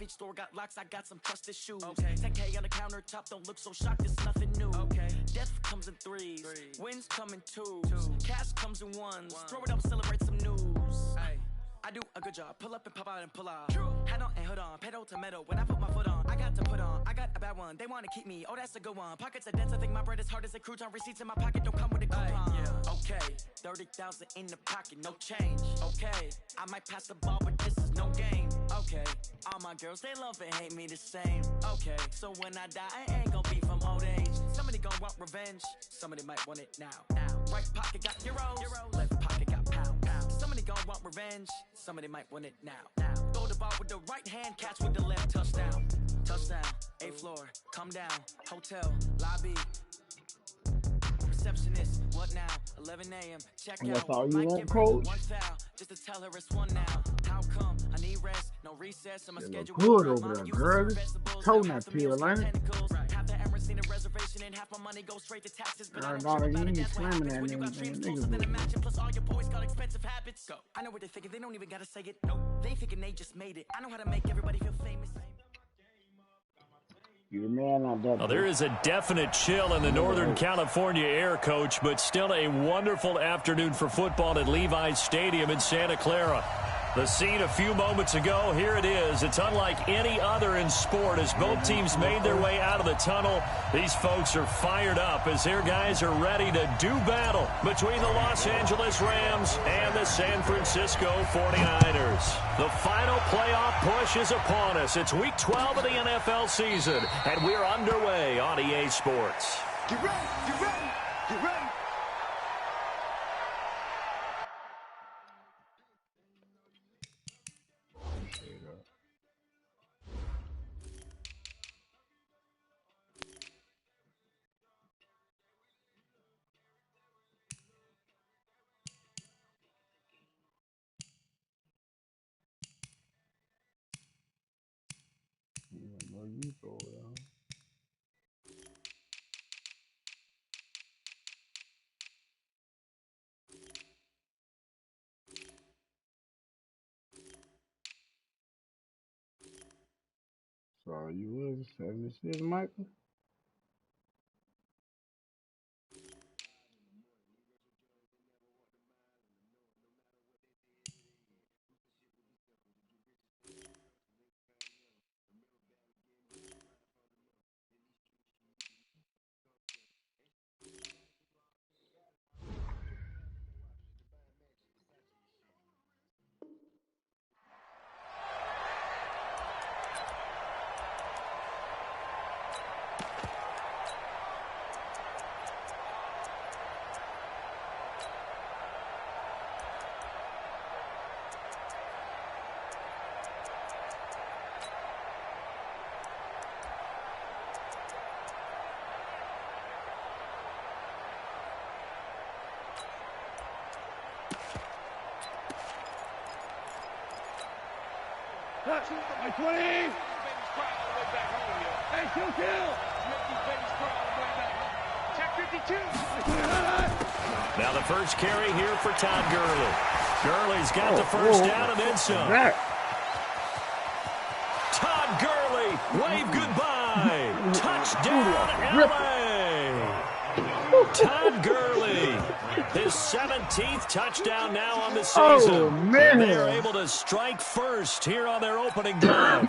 each store got locks, I got some trusted shoes. 10K on the countertop, don't look so shocked, it's nothing new. Death comes in threes, wins come in twos, cash comes in ones. Throw it up, celebrate some news. I do a good job, pull up and pop out and pull out. Head on and hood on, pedal to metal. When I put my foot on, I got to put on. I got a bad one, they want to keep me, oh that's a good one. Pockets are dense, I think my bread is hard as a crouton. Receipts in my pocket, don't come with a coupon. Okay, 30,000 in the pocket, no change. Okay, I might pass the ball, but this is no game. Okay, all my girls, they love and hate me the same. Okay, so when I die, I ain't gonna be from old age. Somebody gonna want revenge, somebody might want it now. Right pocket got euros, left pocket got pounds. Somebody gonna want revenge, somebody might want it now. Throw the ball with the right hand, catch with the left, touchdown. Touchdown, 8th floor, come down, hotel, lobby. Receptionist, what now? 11 a.m. Check out. All you want, coach? One foul, just to tell her it's one now. How come? I need rest, no recess, and my schedule. Good over there, girl. Told that pill, ain't it? Have the ever seen a reservation and half my money goes straight to taxes. But I don't you ain't slamming that nigga. Plus all your boys got expensive habits. Go. I know what they're thinking, they don't even gotta say it. No, they thinking they just made it. I know how to make everybody feel famous. Well, there is a definite chill in the Northern California air, Coach, but still a wonderful afternoon for football at Levi's Stadium in Santa Clara. The scene a few moments ago, here it is. It's unlike any other in sport as both teams made their way out of the tunnel. These folks are fired up as their guys are ready to do battle between the Los Angeles Rams and the San Francisco 49ers. The final playoff push is upon us. It's Week 12 of the NFL season, and we're underway on EA Sports. Get ready, get ready, get ready. So you was 76, Michael? My 20! Hey, kill! Check 52! Now the first carry here for Todd Gurley. Gurley's got the first down and then some. Todd Gurley, wave goodbye. Touchdown, LA. Todd Gurley, his 17th touchdown now on the season. Oh, man. And they are able to strike first here on their opening drive.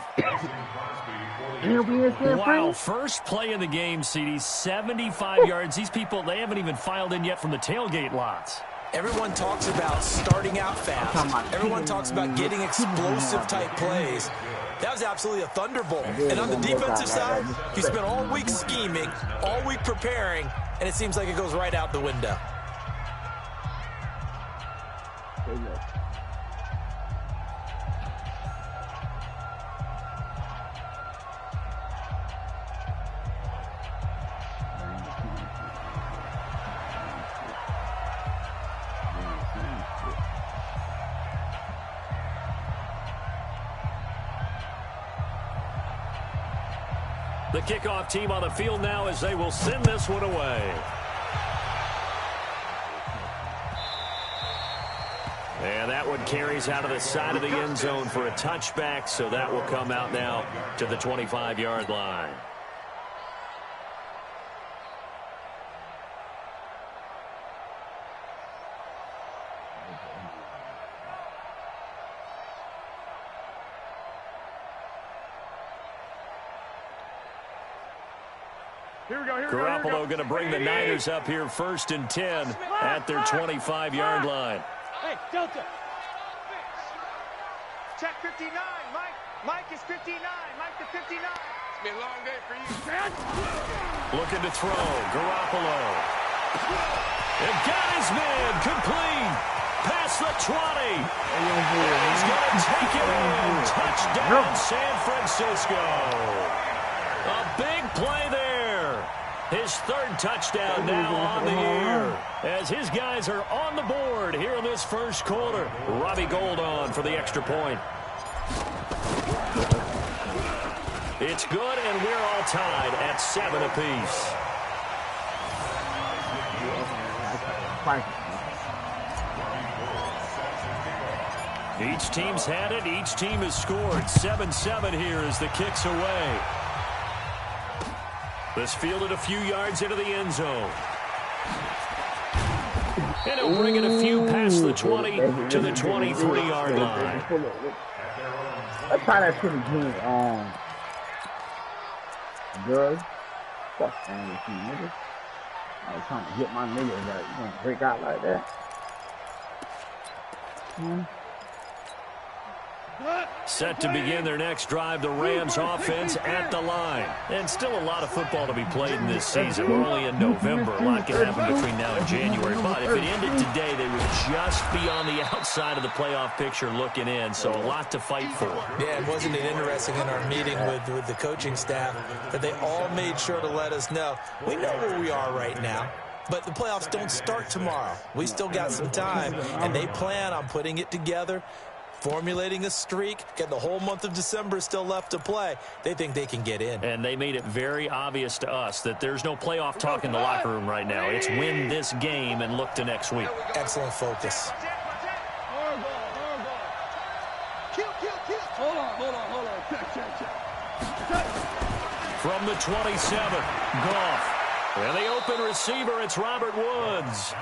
Wow, first play in the game, CD, 75 yards. These people, they haven't even filed in yet from the tailgate lots. Everyone talks about starting out fast. Everyone talks about getting explosive-type plays. That was absolutely a thunderbolt. And on the defensive side, he spent all week scheming, all week preparing, and it seems like it goes right out the window. The kickoff team on the field now as they will send this one away. And that that one carries out of the side of the end zone for a touchback, so that will come out now to the 25-yard line. Garoppolo going to bring the Niners up here 1st and 10 at their 25-yard line. Hey, Delta. Check 59. Mike is 59. Mike to 59. It's been a long day for you, man. Looking to throw. Garoppolo. And got his man complete. Past the 20. And he's going to take it in. Touchdown, San Francisco. A big play there. His 3rd touchdown now on the year as his guys are on the board here in this first quarter. Robbie Gould on for the extra point. It's good, and we're all tied at 7 apiece. Each team's had it. Each team has scored. 7-7 here as the kick's away. This fielded a few yards into the end zone. And he'll bring it a few past the 20 to the 23-yard line. I try that pretty good girls. Fuck man with you niggas. I was trying to hit my niggas like you gonna break out like that. Set to begin their next drive, the Rams offense at the line. And still a lot of football to be played in this season. We're only in November. A lot can happen between now and January. But if it ended today, they would just be on the outside of the playoff picture looking in. So a lot to fight for. Yeah, and wasn't it interesting in our meeting with the coaching staff that they all made sure to let us know, we know where we are right now. But the playoffs don't start tomorrow. We still got some time, and they plan on putting it together, formulating a streak, getting the whole month of December still left to play. They think they can get in. And they made it very obvious to us that there's no playoff talk in the locker room right now. It's win this game and look to next week. Excellent focus. Hold on. Check. From the 27, Goff. And the open receiver, it's Robert Woods.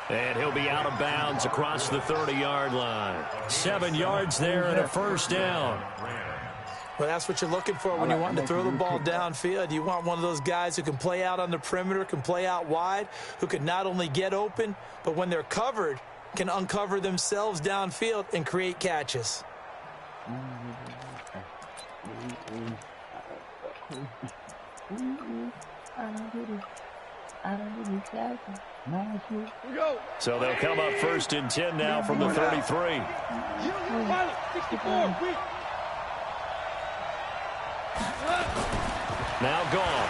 And he'll be out of bounds across the 30-yard line. 7 yards there and a first down. Well, that's what you're looking for when you're wanting to throw the ball downfield. You want one of those guys who can play out on the perimeter, can play out wide, who can not only get open, but when they're covered, can uncover themselves downfield and create catches. So they'll come up 1st and 10 now from the 33. Now Goff.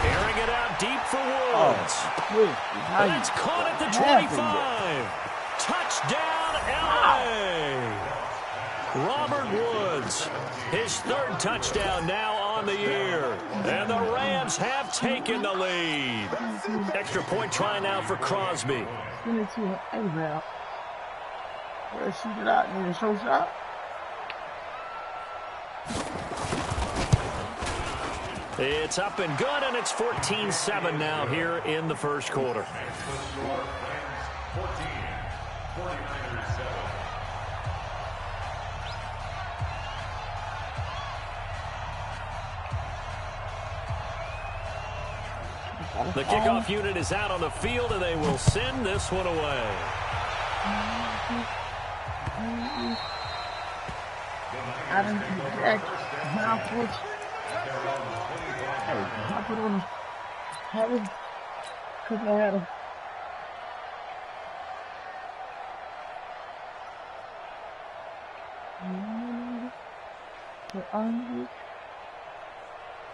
Airing it out deep for Woods. And it's caught at the 25. Touchdown, L.A. Robert Woods, his 3rd touchdown now on the year. And the Rams have taken the lead. Extra point try now for Crosby. It's up and good, and it's 14-7 now here in the first quarter. The kickoff unit is out on the field, and they will send this one away. I put on heavy because I had a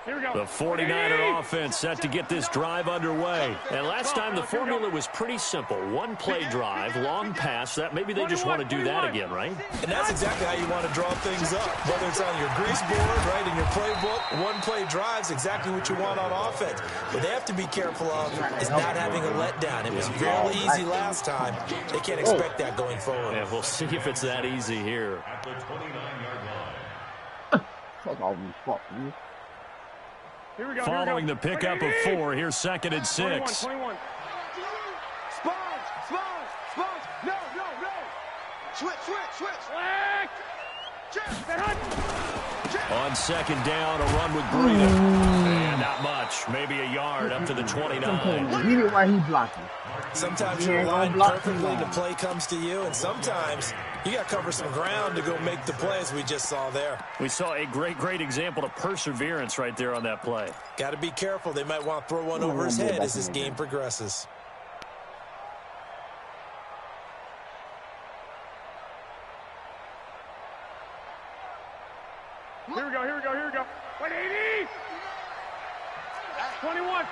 The 49er offense set to get this drive underway. And last time the formula was pretty simple. One-play drive, long pass. That maybe they just want to do that again, right? And that's exactly how you want to draw things up. Whether it's on your grease board, right, in your playbook, one-play drive's exactly what you want on offense. What they have to be careful of is not having a letdown. It was fairly easy last time. They can't expect that going forward. Yeah, we'll see if it's that easy here. At the 29-yard line. Fuck all these fuck, man. Here we go. Following the pickup of 4, here's 2nd and 6. 21. Sponge. No. Switch. On 2nd down, a run with Breida. And not much. Maybe a yard up to the 29. He did why he blocking. Sometimes you're aligned perfectly, the play comes to you, and sometimes you got to cover some ground to go make the plays we just saw there. We saw a great example of perseverance right there on that play. Got to be careful. They might want to throw one over his head as this game progresses. Here we go. 180. 21.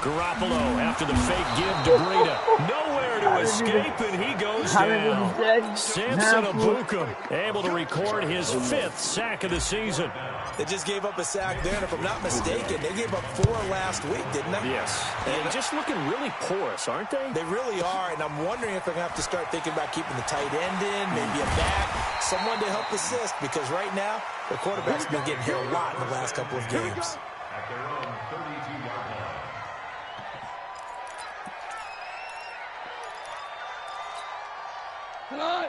Garoppolo after the fake give to Breida. Nowhere to escape, and he goes down. Samson Abukum able to record his 5th sack of the season. They just gave up a sack there, and if I'm not mistaken, they gave up 4 last week, didn't they? Yes. And just looking really porous, aren't they? They really are, and I'm wondering if they're going to have to start thinking about keeping the tight end in, maybe a back, someone to help assist, because right now, their quarterback's been getting hit a lot in the last couple of games. At their own 32-yard line.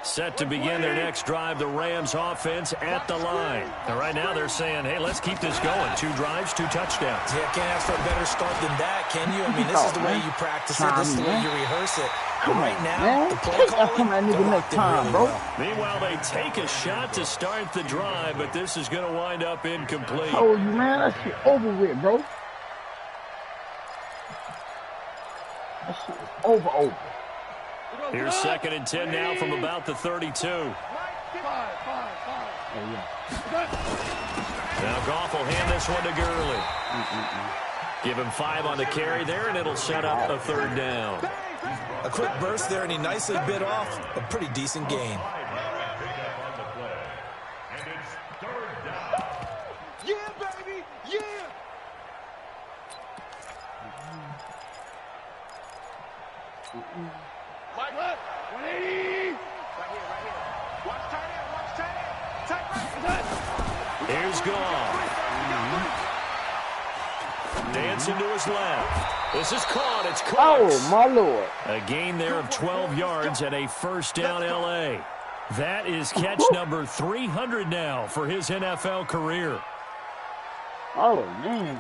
Set to begin their next drive, the Rams offense at the line. And right now they're saying, hey, let's keep this going. 2 drives, 2 touchdowns. Yeah, can't ask for a better start than that, can you? I mean, this is the way you practice it. This is the way you rehearse it. But right now, the play calling, they're locked in really well. Meanwhile, they take a shot to start the drive, but this is going to wind up incomplete. Oh, man, that shit over with, bro. That shit is over. Here's 2nd and 10 now from about the 32. Five. Now Goff will hand this one to Gurley. Give him 5 on the carry there, and it'll set up a 3rd down. A quick burst there, and he nicely bit off a pretty decent gain. Yeah, baby. Yeah. Mike, 180. Right here. Watch tight end. Here's Goff. Dancing to his left. This is caught. It's caught. Oh, my Lord. A gain there of 12 yards and a 1st down L.A. That is catch number 300 now for his NFL career. Oh, man.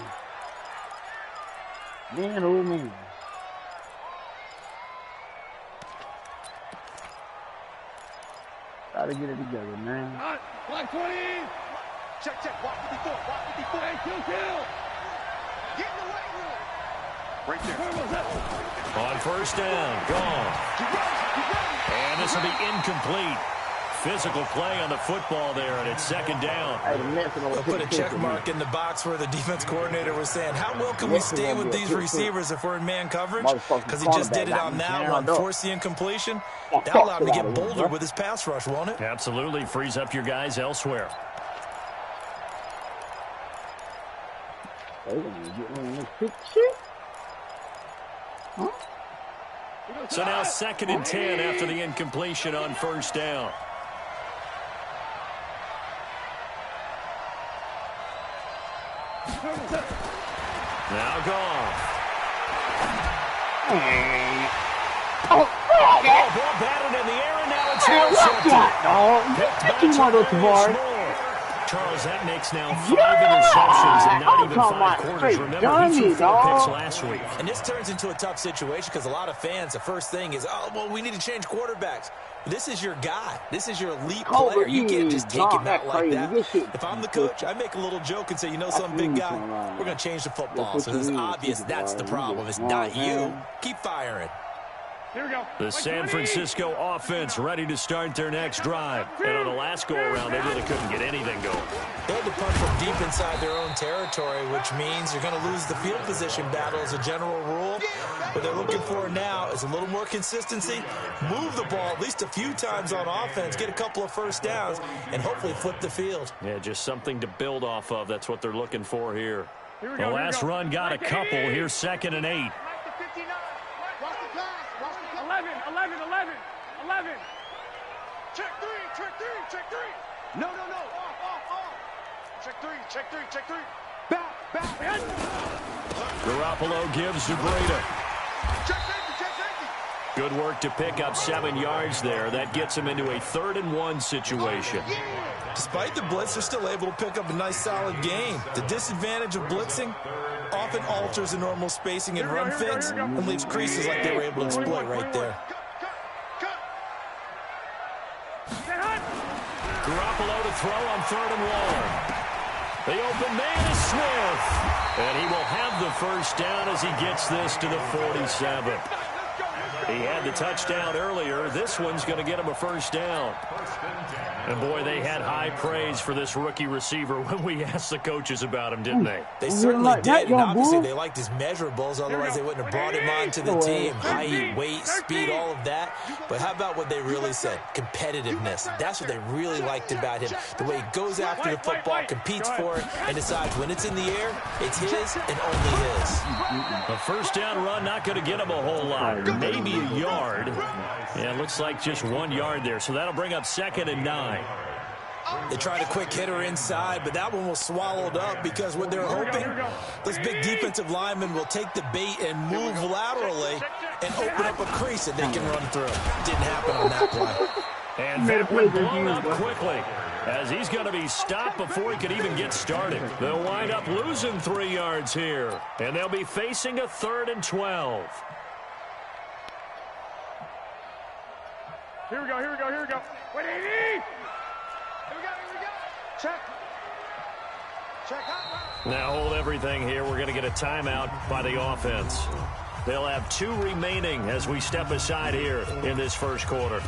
Man. Gotta get it together, man. Black 20. Check. Walk 54. Hey, kill. Get in the weight room. Right there. On 1st down, gone. And this will be incomplete. Physical play on the football there, and it's 2nd down. We'll put a check mark in the box where the defense coordinator was saying, how well can we stay with these receivers if we're in man coverage? Because he just did it on that one, forced the incompletion. That allowed him to get bolder with his pass rush, won't it? Absolutely. Frees up your guys elsewhere. So now 2nd and 10 after the incompletion on 1st down. Now Goff. Ball batted in the air, and now it's intercepted. Charles, that makes now 5 interceptions and not even 5 quarters. Remember, he threw 4 picks last week. And this turns into a tough situation because a lot of fans, the first thing is, we need to change quarterbacks. This is your guy. This is your elite player. You can't just take him out like that. If I'm the coach, I make a little joke and say, some big guy, we're going to change the football. So it's obvious that's the problem. It's not you. Keep firing. Here we go. The San Francisco offense ready to start their next drive. And on the last go-around, they really couldn't get anything going. They had to punt from deep inside their own territory, which means you're going to lose the field position battle as a general rule. What they're looking for now is a little more consistency, move the ball at least a few times on offense, get a couple of first downs, and hopefully flip the field. Yeah, just something to build off of. That's what they're looking for here. The last run got a couple. Here's 2nd and 8. 11. Check three. No. Off. Check three. Back. Garoppolo gives to Breida. Check safety. Good work to pick up 7 yards there. That gets him into a 3rd and 1 situation. Despite the blitz, they're still able to pick up a nice, solid gain. The disadvantage of blitzing often alters the normal spacing and run fits and leaves creases like they were able to exploit right there. Garoppolo to throw on 3rd and long. The open man is Smith. And he will have the first down as he gets this to the 47. He had the touchdown earlier. This one's going to get him a first down. And, boy, they had high praise for this rookie receiver when we asked the coaches about him, didn't they? They certainly did, and obviously they liked his measurables. Otherwise, they wouldn't have brought him onto the team. Height, weight, speed, all of that. But how about what they really said? Competitiveness. That's what they really liked about him. The way he goes after the football, competes for it, and decides when it's in the air, it's his and only his. A first down run not going to get him a whole lot. Maybe a yard. Yeah, it looks like just 1 yard there. So that'll bring up 2nd and 9. They tried a quick hitter inside, but that one was swallowed up because what they're hoping, this big defensive lineman will take the bait and move laterally and open up a crease that they can run through. Didn't happen on that play. And that one blown up quickly as he's going to be stopped before he could even get started. They'll wind up losing 3 yards here, and they'll be facing a 3rd and 12. Here we go. Wait, 80! Here we go. Check. Now hold everything here. We're going to get a timeout by the offense. They'll have 2 remaining as we step aside here in this first quarter.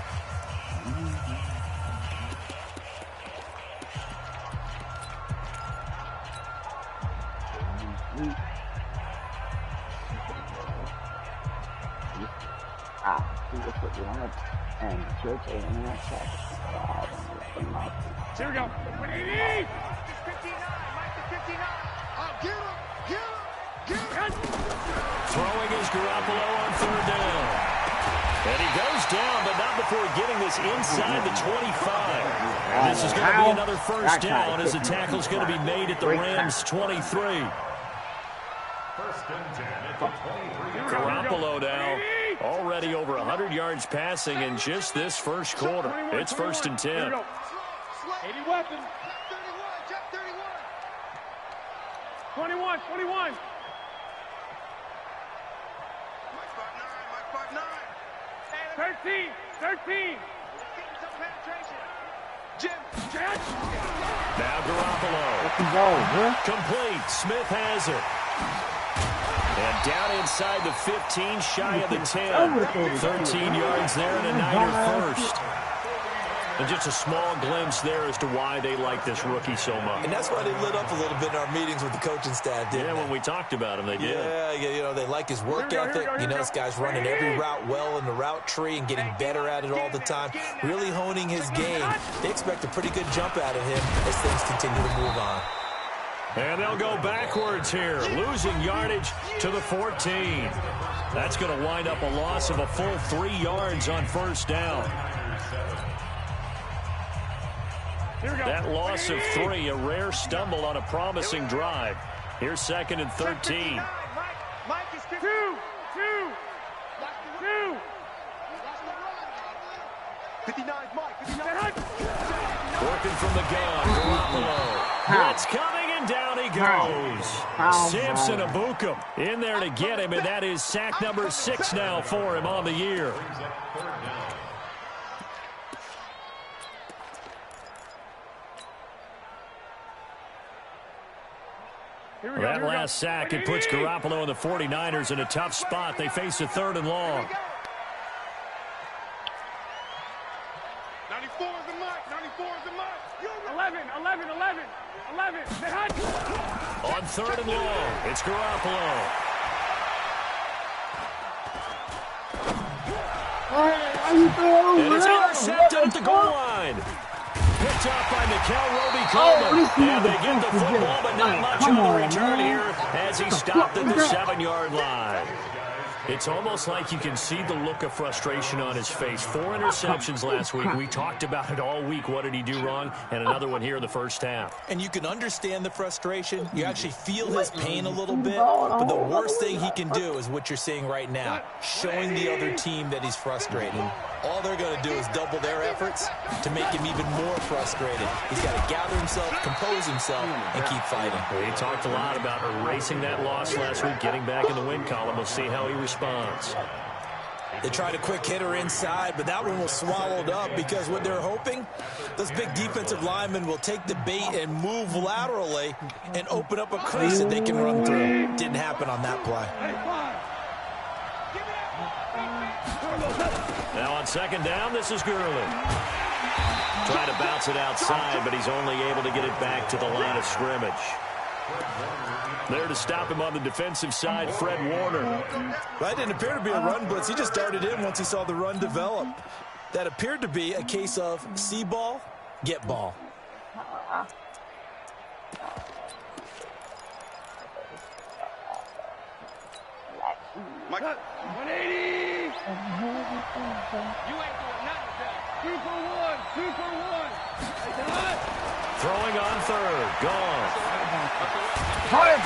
And church and that check. Here we go. 180. 59. Mike to 59. Get him. Throwing is Garoppolo on 3rd down. And he goes down, but not before getting this inside the 25. And this is going to be another first down as the tackle's going to be made at the Rams' 23. Garoppolo now already over 100 yards passing in just this first quarter. It's 1st and 10. 80 weapon. 21. 13. Jim. Now Garoppolo. Complete. Smith has it. And down inside the 15, shy of the 10. 13 yards there and a Niner first. And just a small glimpse there as to why they like this rookie so much. And that's why they lit up a little bit in our meetings with the coaching staff, didn't they? When we talked about him, they did. Yeah, they like his work ethic. You know, this guy's running every route well in the route tree and getting better at it all the time, really honing his game. They expect a pretty good jump out of him as things continue to move on. And they'll go backwards here, losing yardage to the 14. That's going to wind up a loss of a full 3 yards on first down. That loss of 3, a rare stumble on a promising drive. Here's 2nd and 13. Mike is 2. Working from the gun, Garoppolo. It's coming, and down he goes. Samson Abukum in there to get him, and that is sack number 6 now for him on the year. That last sack, it puts Garoppolo and the 49ers in a tough spot. They face a 3rd and long. On 3rd and long, it's Garoppolo. And it's intercepted at the goal line. Picked up by Nickel Roby-Coleman. And they get the football, but not much on the return here as he stopped at the 7-yard line. It's almost like you can see the look of frustration on his face. 4 interceptions last week. We talked about it all week. What did he do wrong? And another one here in the first half. And you can understand the frustration. You actually feel his pain a little bit. But the worst thing he can do is what you're seeing right now, showing the other team that he's frustrated. All they're going to do is double their efforts to make him even more frustrated. He's got to gather himself, compose himself, and keep fighting. He talked a lot about erasing that loss last week, getting back in the win column. We'll see how he responds. They tried a quick hitter inside, but that one was swallowed up because what they're hoping, those big defensive linemen will take the bait and move laterally and open up a crease that they can run through. Didn't happen on that play. Now on 2nd down, this is Gurley. Trying to bounce it outside, but he's only able to get it back to the line of scrimmage. There to stop him on the defensive side, Fred Warner. That didn't appear to be a run blitz. He just darted in once he saw the run develop. That appeared to be a case of see ball, get ball. Mike. 180! You ain't doing nothing with that. 2 for 1, 2 for 1. Throwing on 3rd, gone. And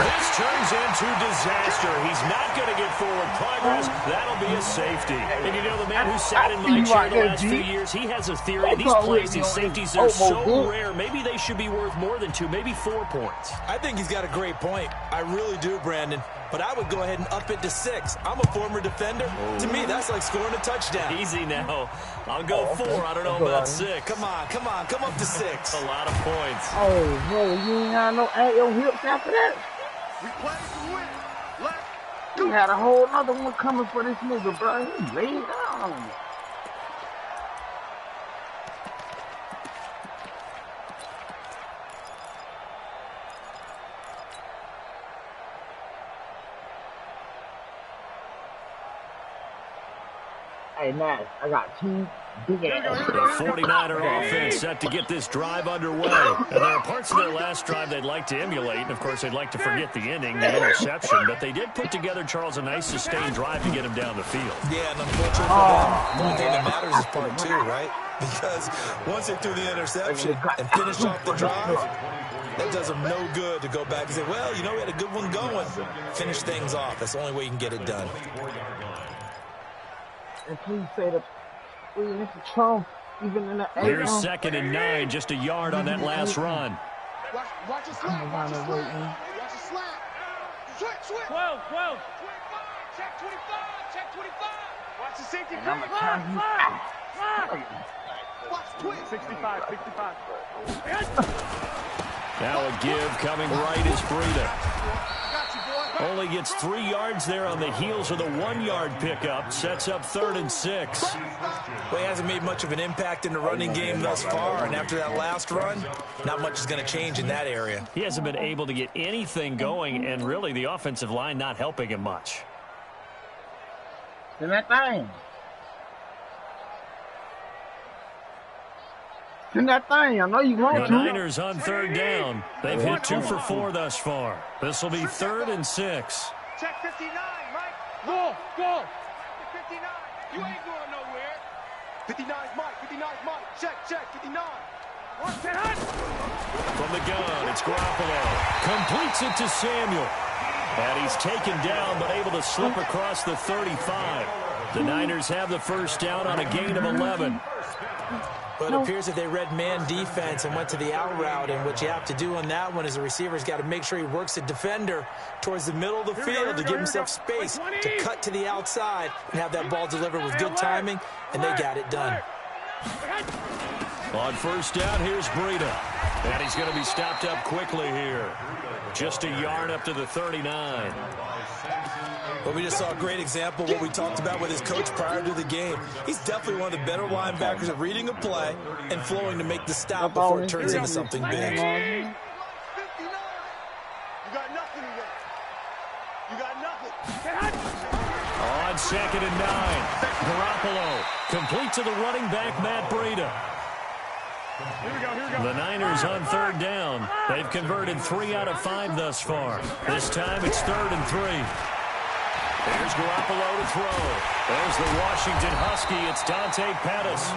this turns into disaster. He's not going to get forward progress. That'll be a safety. And you know, the man who sat in my chair the last few years, he has a theory. These plays, these safeties are so rare. Maybe they should be worth more than 2, maybe 4 points. I think he's got a great point. I really do, Brandon. But I would go ahead and up it to 6. I'm a former defender. To me, that's like scoring a touchdown. Easy now. I'll go 4. I don't know about 6. Come on. Come up to 6. A lot of points. Oh, bro, you ain't had no aerial hips after that? We play to win. Let's go. You had a whole other one coming for this nigga, bro. He laid down. Hey, Nash, I got 2 big ass. The 49er offense set to get this drive underway. And there are parts of their last drive they'd like to emulate. And, of course, they'd like to forget the ending, the interception. But they did put together, Charles, a nice sustained drive to get him down the field. Yeah, and unfortunately for them, the only thing that matters is part 2, right? Because once they threw the interception and finished off the drive, that does them no good to go back and say, well, you know, we had a good one going. Finish things off. That's the only way you can get it done. And please say that Mr. Trump, even in the Here's 2nd and 9, just a yard on that last run. Watch your slap. Watch your slap. Watch your slap. Switch. 12. Check 25. Watch the safety. And I'm going to tell you. Watch twist. 65. Now a give coming right is Breida. Got you, boy. Only gets 3 yards there on the heels of the 1-yard pickup. Sets up 3rd and 6. Well, he hasn't made much of an impact in the running game thus far, and after that last run, not much is going to change in that area. He hasn't been able to get anything going, and really the offensive line not helping him much. In that thing. In that thing. I know you want The to. Niners on 3rd down. They've hit 2 for 4 thus far. This will be 3rd and 6. Check 59, Mike. Go. 59. You ain't going nowhere. 59's Mike. Check 59. From the gun, it's Garoppolo. Completes it to Samuel. And he's taken down, but able to slip across the 35. The Niners have the first down on a gain of 11. But it appears that they read man defense and went to the out route, and what you have to do on that one is the receiver's got to make sure he works the defender towards the middle of the field to give himself space to cut to the outside and have that ball delivered with good timing, and they got it done. On first down, here's Breida. And he's going to be stopped up quickly here. Just a yard up to the 39. Well, we just saw a great example of what we talked about with his coach prior to the game. He's definitely one of the better linebackers at reading a play and flowing to make the stop before it turns into something big. You got nothing today. You got nothing. On 2nd and 9, Garoppolo complete to the running back, Matt Breida. The Niners on 3rd down. They've converted 3 out of 5 thus far. This time it's 3rd and 3. There's Garoppolo to throw. There's the Washington Husky. It's Dante Pettis.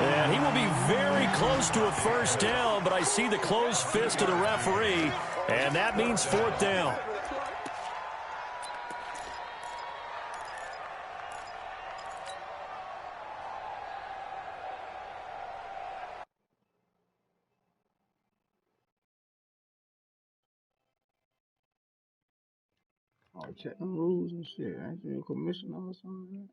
And he will be very close to a first down, but I see the closed fist of the referee, and that means 4th down. Oh, check the rules and shit. Ain't you a commissioner or something?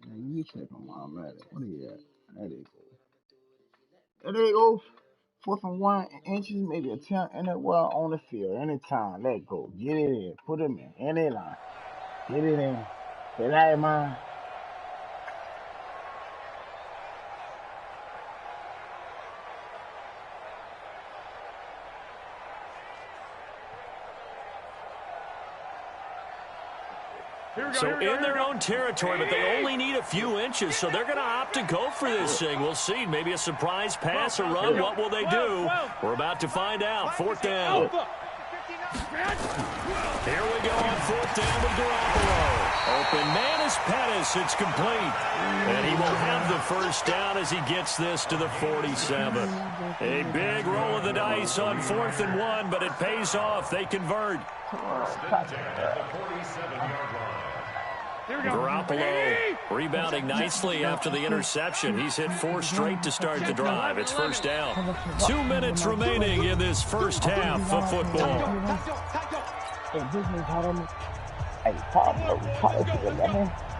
Man, let me check on my medic. What are you at? There they go. There they go. 4th and 1 inches, maybe a 10 anywhere on the field. Anytime. Let go. Get it in. Put him in. Any line. Get it in. Get out of mine. So in their own territory, but they only need a few inches, so they're going to opt to go for this thing. We'll see. Maybe a surprise pass or run. What will they do? We're about to find out. 4th down. Here we go on 4th down with Garoppolo. Open man is Pettis. It's complete. And he will have the first down as he gets this to the 47. A big roll of the dice on 4th and 1, but it pays off. They convert. Garoppolo rebounding nicely after the interception. He's hit 4 straight to start the drive. It's first down. 2 minutes remaining in this first half of football.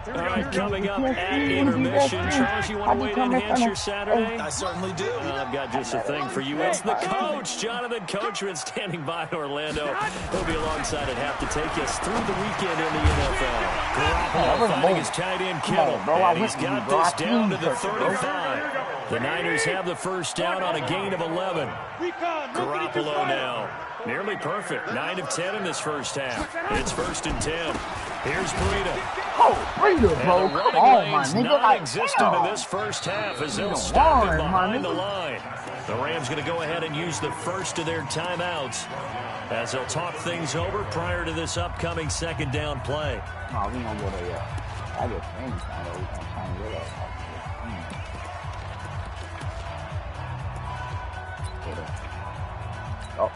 All right, coming up at intermission. Charles, you want to wait and enhance your Saturday? I certainly do. I've got just a thing for you. It's the coach, Jonathan Coachman, standing by in Orlando. He'll be alongside at half to take us through the weekend in the NFL. Garoppolo finding his tight end Kittle, and he's got this down to the 35. The Niners have the first down on a gain of 11. Garoppolo now. Nearly perfect. 9 of 10 in this first half. It's 1st and 10. Here's Breida. Oh, Breida, bro. Come on, my nigga. Non-existent in this first half as they'll stop it behind the line. The Rams going to go ahead and use the first of their timeouts as they'll talk things over prior to this upcoming 2nd down play. No, we don't go there yet. I just think we going to try and get up. Oh.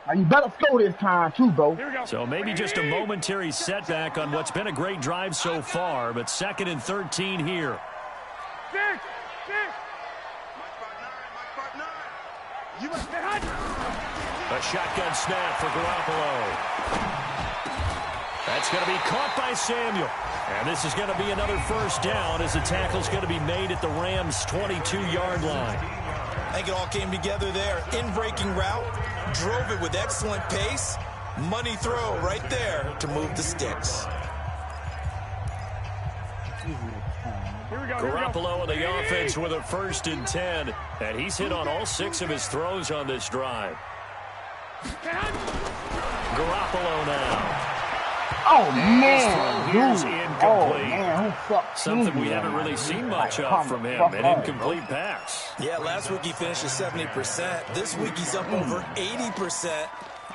Now you better score this time too, bro. So maybe just a momentary setback on what's been a great drive so far, but 2nd and 13 here. A shotgun snap for Garoppolo. That's going to be caught by Samuel. And this is going to be another first down as the tackle's going to be made at the Rams' 22-yard line. I think it all came together there. In-breaking route, drove it with excellent pace. Money throw right there to move the sticks. Garoppolo in the offense with a 1st and 10. And he's hit on all 6 of his throws on this drive. Garoppolo now. Oh, man. Here's incomplete. Oh, man. Who fucked something we haven't really seen much of from him. An incomplete pass. Yeah, last week he finished at 70%. This week he's up over 80%.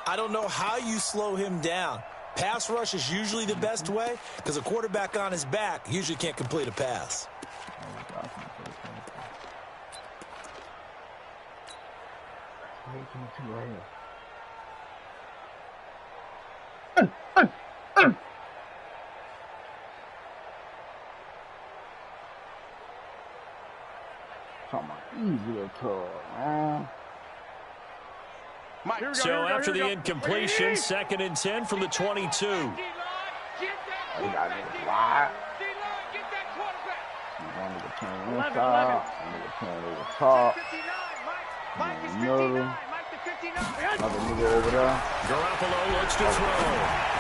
I don't know how you slow him down. Pass rush is usually the best way because a quarterback on his back usually can't complete a pass. Come on, easy to man. So after the incompletion, 2nd and 10 from the 22. One nigga playing inside, one nigga playing over top. Another nigga over there. Garoppolo looks to throw.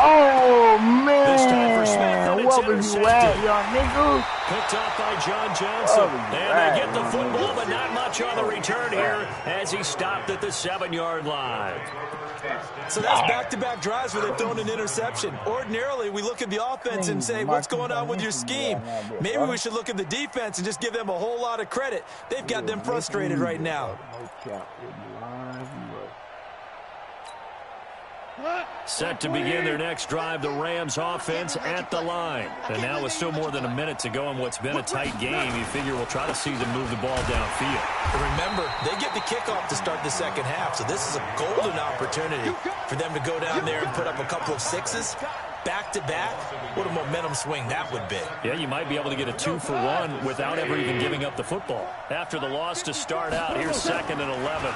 Oh, man. This time for Smith, and it's Where was you at, young nigga? Picked off by John Johnson. And they get the football, but not much on the return here as he stopped at the 7-yard line. So that's back-to-back drives where they've thrown an interception. Ordinarily, we look at the offense and say, what's going on with your scheme? Maybe we should look at the defense and just give them a whole lot of credit. They've got them frustrated right now. Set to begin their next drive, the Rams offense at the line. And now with still more than a minute to go in what's been a tight game, you figure we'll try to see them move the ball downfield. Remember, they get the kickoff to start the second half, so this is a golden opportunity for them to go down there and put up a couple of sixes. Back-to-back, what a momentum swing that would be. Yeah, you might be able to get a 2-for-1 without ever even giving up the football. After the loss to start out, here's 2nd and 11.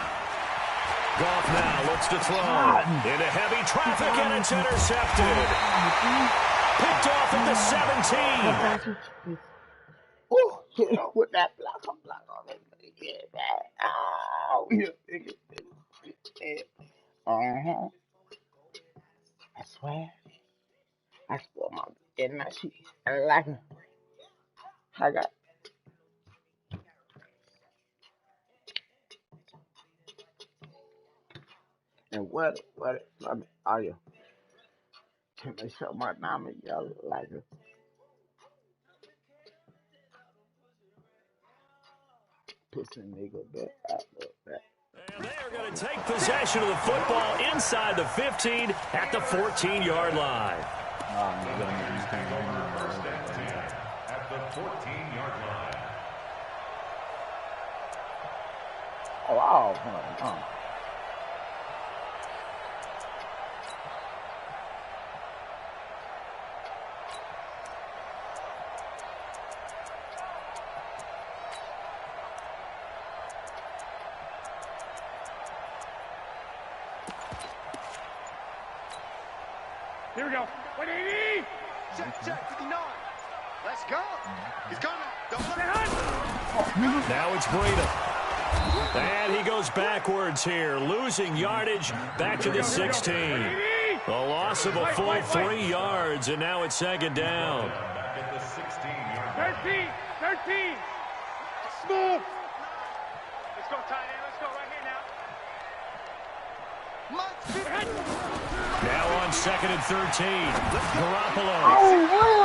Goff now looks to throw into heavy traffic, and it's intercepted. Picked off at the 17. Oh, hit him with that block on it. Oh, yeah. I swear. I spoiled my getting that shit. I like him. I got. And what are you? Can they show my name? Y'all like it. Pissing nigga back. And they are going to take possession of the football inside the 15 at the 14-yard line. At the 14-yard line. Oh, wow. Here we go. 180. Check 59. Let's go. He's coming. Don't look behind. Now it's Breida. And he goes backwards here, losing yardage back to the 16. The loss of a full 3 yards, and now it's 2nd down. 13. Smooth. Let's go, tight end. Let's go right here now. Now on 2nd and 13. Garoppolo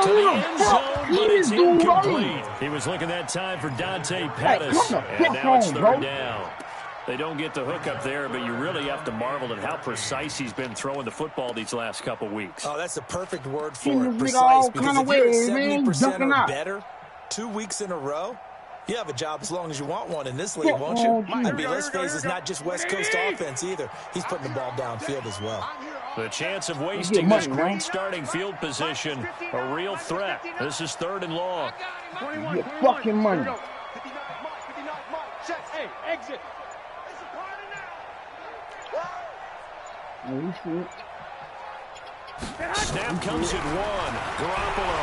to the end zone, but it's incomplete. He was looking that time for Dante Pettis, and now it's 3rd down. They don't get the hook up there, but you really have to marvel at how precise he's been throwing the football these last couple weeks. Oh, that's the perfect word for it, precise, because if you're at 70% or better 2 weeks in a row, you have a job as long as you want one in this league, won't you? I mean, let's face it, it's not just West Coast offense either. He's putting the ball downfield as well. The chance of wasting this great starting field position, a real threat. This is 3rd and long. Get fucking money. 59 Mike. Hey, exit. Snap comes at 1. Garoppolo.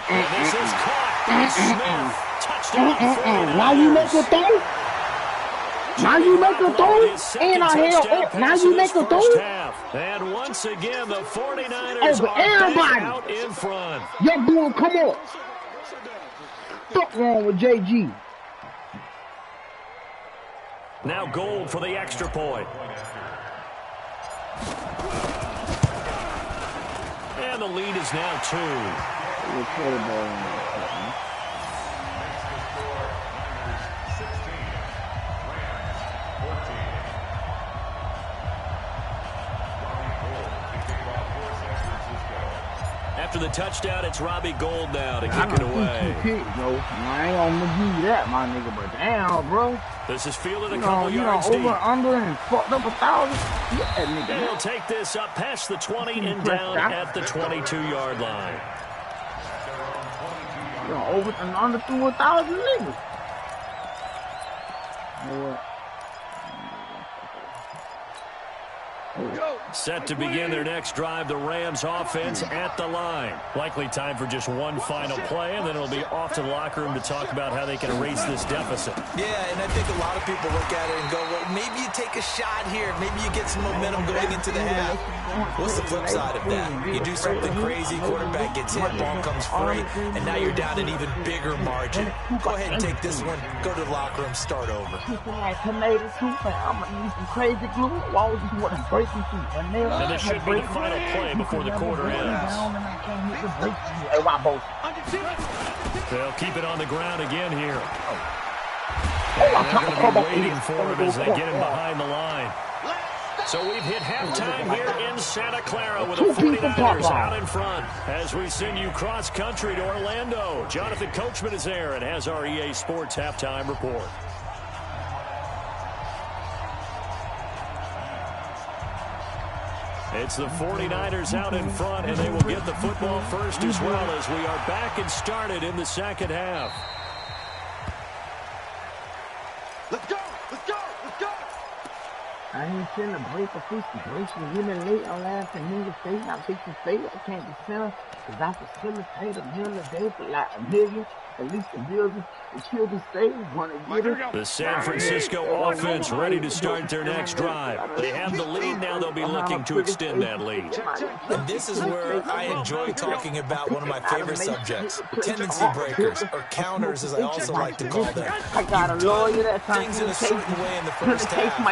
And this is caught. Smith. Touchdown. Now you make a throw? Now you make a throw? And I held. Now you make a throw? And once again, the 49ers over everybody out in front. Young boy, come on. Fuck wrong with JG. Now Gold for the extra point. And the lead is now 2. After the touchdown, it's Robbie Gold now to kick it away. I ain't gonna give you that, my nigga, but damn, bro. This is fielded a couple yards deep. Over, under, and fucked up 1,000. Yeah, nigga. He'll take this up past the 20 and down at the 22-yard line. Over and under through 1,000 niggas. You know what? Set to begin their next drive, the Rams offense at the line. Likely time for just one final play, and then it'll be off to the locker room to talk about how they can erase this deficit. Yeah, and I think a lot of people look at it and go, well, maybe you take a shot here. Maybe you get some momentum going into the half. What's the flip side of that? You do something crazy, quarterback gets hit, ball comes free, and now you're down an even bigger margin. Go ahead and take this one, go to the locker room, start over. I'm gonna use some crazy glue. Why would you want to break them through? And this should be the final play before the quarter ends. They'll keep it on the ground again here. And they're going to be waiting for him as they get him behind the line. So we've hit halftime here in Santa Clara with the 49ers out in front. As we send you cross-country to Orlando, Jonathan Coachman is there and has our EA Sports halftime report. It's the 49ers out in front, and they will get the football first as well as we are back and started in the second half. Let's go! Let's go! Let's go! I ain't seen a break for 50 breaks. We're getting late on last and niggas say I'm 60 state. I can't be selling because I facilitate a million a day for like $1 million. At least the building, the children stay, want to get it. The San Francisco offense ready to start their next drive. They have the lead, now they'll be looking to extend that lead. And this is where I enjoy talking about one of my favorite subjects, tendency breakers, or counters as I also like to call them. I got a lawyer that things in a certain way in the first half, and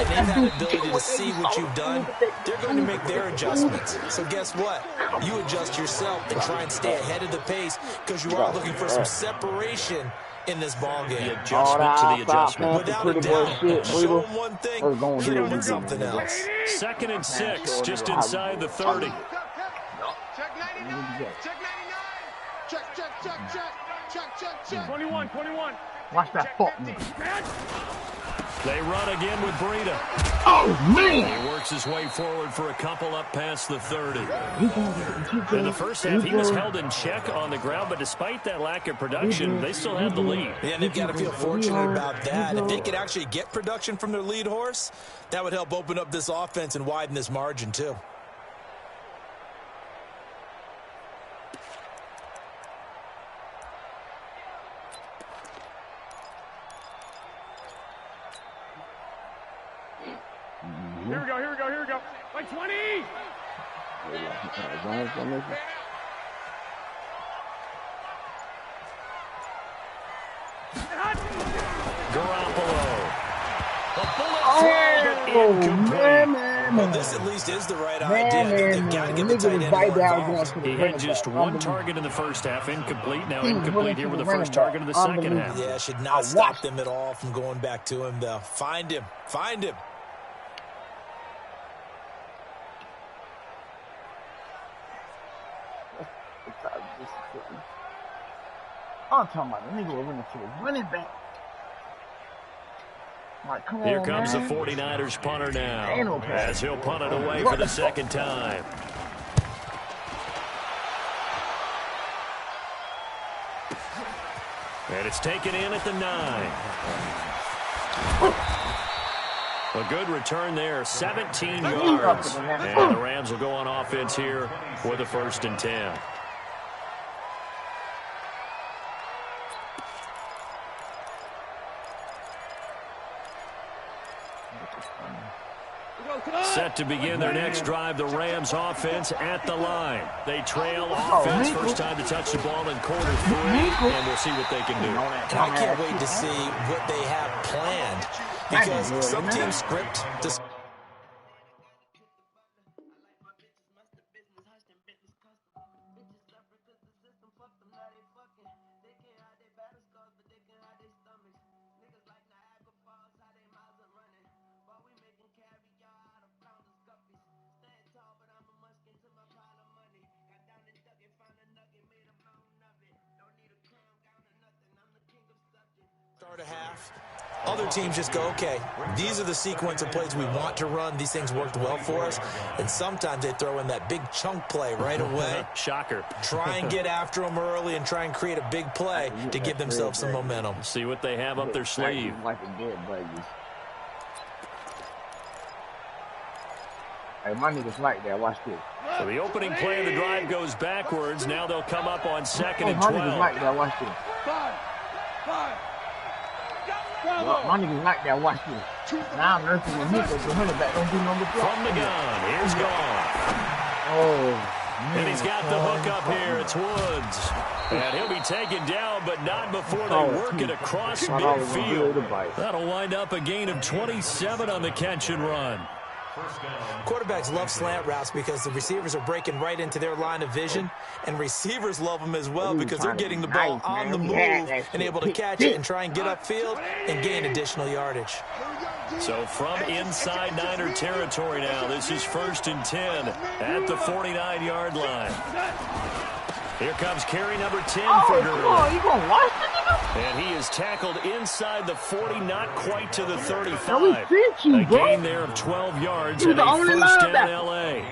they've had the ability to see what you've done. They're going to make their adjustments. So guess what? You adjust yourself and try and stay ahead of the pace because you are looking for some separation in this ball game. The adjustment to the adjustment. Without a doubt, show them one thing, hit them with something else. 2nd and 6, just inside the 30. Check 99. Check 99. Check, check, check, check. Check, check, check. 21, 21. Watch that fuck me. They run again with Breida. Oh, man! He works his way forward for a couple up past the 30. In the first half, he was held in check on the ground, but despite that lack of production, they still have the lead. Yeah, and they've got to feel fortunate about that. If they could actually get production from their lead horse, that would help open up this offense and widen this margin, too. Here we go, here we go, here we go. Like 20! Garoppolo. The bullet incomplete. Well, this at least is the right idea. They've got to get the tight end more involved. He had just one target in the first half, incomplete. Now incomplete here with the first target of the second half. Yeah, should not stop them at all from going back to him, though. Find him. Find him. I'm talking about the nigga was running to his running back. Right, come Here on, comes man. the 49ers punter now, Ain't no pass. as he'll punt it away for the second time. And it's taken in at the 9. A good return there, 17 yards. And the Rams will go on offense here with a 1st and 10. Set to begin their next drive, the Rams offense at the line. They trail offense, first time to touch the ball in quarter 3, and we'll see what they can do. And I can't wait to see what they have planned, because some teams script to... Start a half. Other teams just go, okay, these are the sequence of plays we want to run. These things worked well for us. And sometimes they throw in that big chunk play right away. Shocker. Try and get after them early and try and create a big play to give themselves some momentum. See what they have up their sleeve. Hey, my niggas like that. Watch this. So the opening play of the drive goes backwards. Now they'll come up on 2nd and My 12. niggas like that. Watch this. My niggas like that. Watch this. Now I'm nursing the hit, but the hunter back don't do number 12. From the gun, here's Goff. Oh, man. And he's got the hook up here. It's Woods. And he'll be taken down, but not before they work it across midfield. That'll wind up a gain of 27 on the catch and run. Quarterbacks love slant routes because the receivers are breaking right into their line of vision, and receivers love them as well because they're getting the ball on the move and able to catch it and try and get upfield and gain additional yardage. So from inside Niner territory now, this is 1st and 10 at the 49-yard line. Here comes carry number 10 for Gurley. You gonna watch it? And he is tackled inside the 40, not quite to the 35. A gain there of 12 yards and a first down L.A.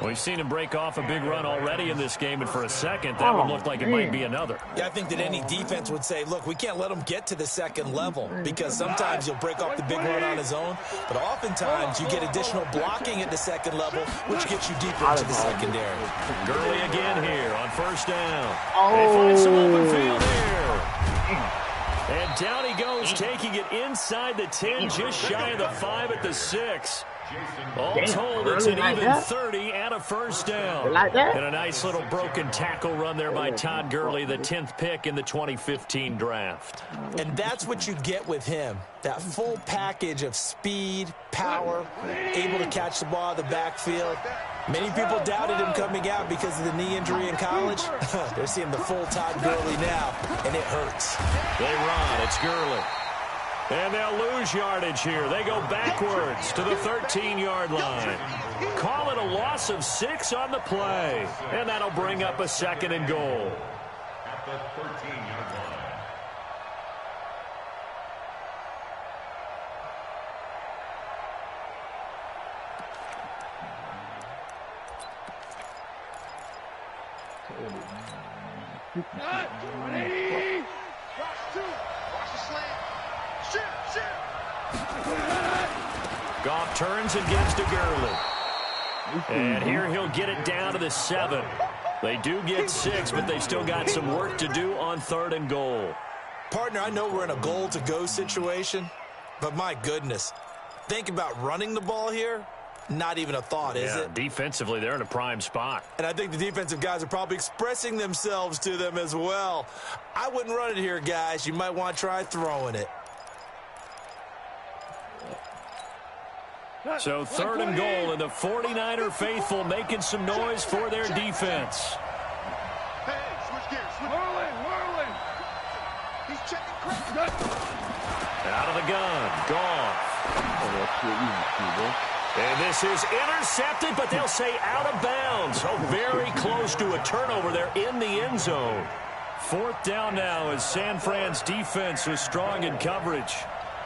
Well, we've seen him break off a big run already in this game, and for a second, that would look like it might be another. Yeah, I think that any defense would say, look, we can't let him get to the second level because sometimes he'll break off the big run on his own, but oftentimes you get additional blocking at the second level, which gets you deeper into the secondary. Gurley again here on 1st down. They find some open field here. And down he goes, taking it inside the 10, just shy of the 5 at the 6. All told, it's an even 30 and a first down. And a nice little broken tackle run there by Todd Gurley, the 10th pick in the 2015 draft. And that's what you get with him, that full package of speed, power, able to catch the ball out of the backfield. Many people doubted him coming out because of the knee injury in college. They're seeing the full Todd Gurley now, and it hurts. They run. It's Gurley. And they'll lose yardage here. They go backwards to the 13-yard line. Call it a loss of 6 on the play. And that'll bring up a 2nd and goal. At the 13-yard line. Goff turns and gives to Gurley. And here he'll get it down to the 7. They do get 6, but they still got some work to do on 3rd and goal. Partner, I know we're in a goal-to-go situation, but my goodness, think about running the ball here. Not even a thought, is it? Defensively, they're in a prime spot. And I think the defensive guys are probably expressing themselves to them as well. I wouldn't run it here, guys. You might want to try throwing it. So 3rd and goal, and the 49er faithful making some noise for their defense. Hey, switch gears. Whirling. He's checking crack. Out of the gun, Goff. And this is intercepted, but they'll say out of bounds. So very close to a turnover there in the end zone. 4th down now as San Fran's defense is strong in coverage.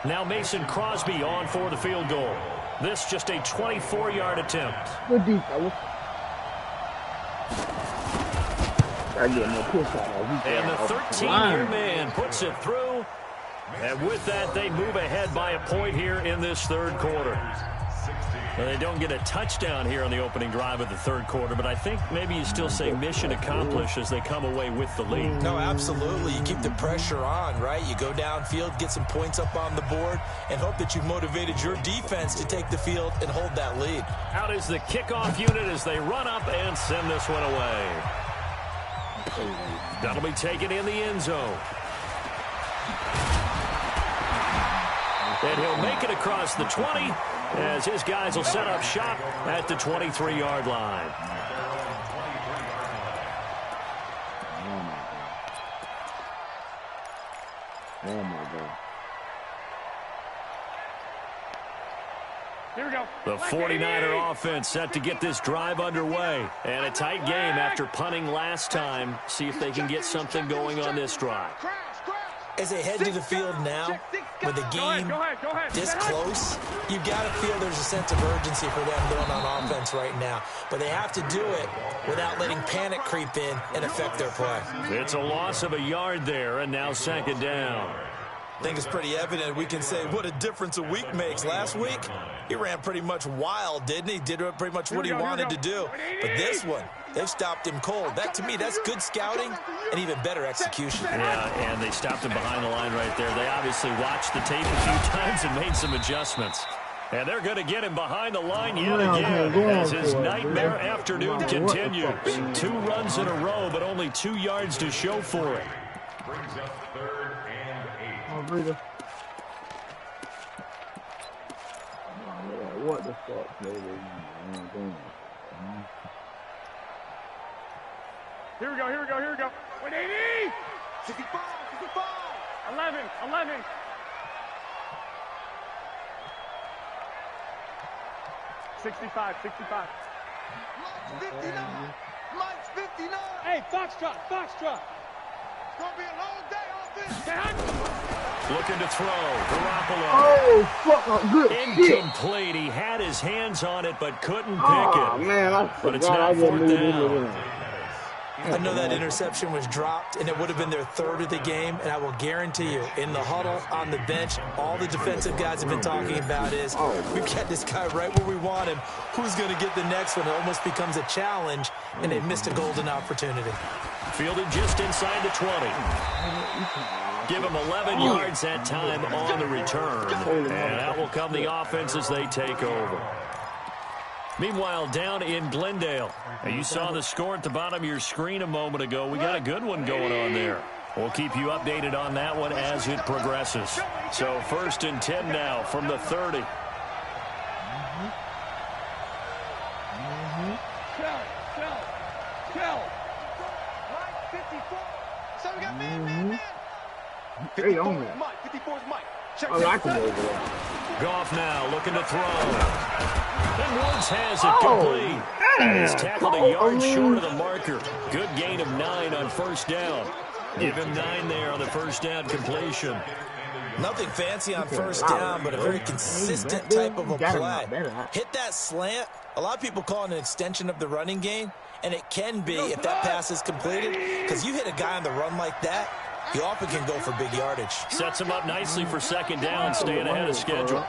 Now Mason Crosby on for the field goal. This just a 24-yard attempt. Good defense. And the 13-year man puts it through. And with that, they move ahead by a point here in this 3rd quarter. Well, they don't get a touchdown here on the opening drive of the 3rd quarter, but I think maybe you still say mission accomplished as they come away with the lead. No, absolutely. You keep the pressure on, right? You go downfield, get some points up on the board, and hope that you've motivated your defense to take the field and hold that lead. Out is the kickoff unit as they run up and send this one away. That'll be taken in the end zone. And he'll make it across the 20 as his guys will set up shop at the 23-yard line. Oh, my God. Here we go. The 49er offense set to get this drive underway. And a tight game after punting last time. See if they can get something going on this drive. As they head to the field now, with the game this close, you've got to feel there's a sense of urgency for them going on offense right now. But they have to do it without letting panic creep in and affect their play. It's a loss of a yard there, and now 2nd down. I think it's pretty evident we can say what a difference a week makes. Last week, he ran pretty much wild, didn't he? Did pretty much what he wanted to do. But this one, they've stopped him cold. That, to me, that's good scouting and even better execution. Yeah, and they stopped him behind the line right there. They obviously watched the tape a few times and made some adjustments. And they're going to get him behind the line yet again as his nightmare afternoon continues. 2 runs in a row, but only 2 yards to show for it. Brings up 3rd and 8. Oh, breather. What the fuck, baby? Here we go, here we go, here we go. 180! 65, 65! 11, 11. 65, 65. Mike's 59! Mike's 59! Hey, Foxtrot, Foxtrot! It's going to be a long day off this. Looking to throw. Garoppolo. Oh, fuck, good incomplete. He had his hands on it, but couldn't pick it. Man, I but it's not 4th down. I know that interception was dropped, and it would have been their 3rd of the game, and I will guarantee you, in the huddle, on the bench, all the defensive guys have been talking about is, we've got this guy right where we want him. Who's going to get the next one? It almost becomes a challenge, and they missed a golden opportunity. Fielded just inside the 20. Give him 11 yards that time on the return. And out will come the offense as they take over. Meanwhile, down in Glendale, you saw the score at the bottom of your screen a moment ago. We got a good one going on there. We'll keep you updated on that one as it progresses. So 1st and 10 now from the 30. So we got man. 54 is Mike. 54 is Mike. I like him over there. Goff now looking to throw. And Woods has it complete. He's tackled a yard short of the marker. Good gain of 9 on 1st down. Give him 9 there on the 1st down completion. Nothing fancy on 1st down, but a very consistent type of a play. Hit that slant. A lot of people call it an extension of the running game, and it can be if that pass is completed, because you hit a guy on the run like that, you often can go for big yardage. Sets him up nicely for 2nd down, staying ahead of schedule.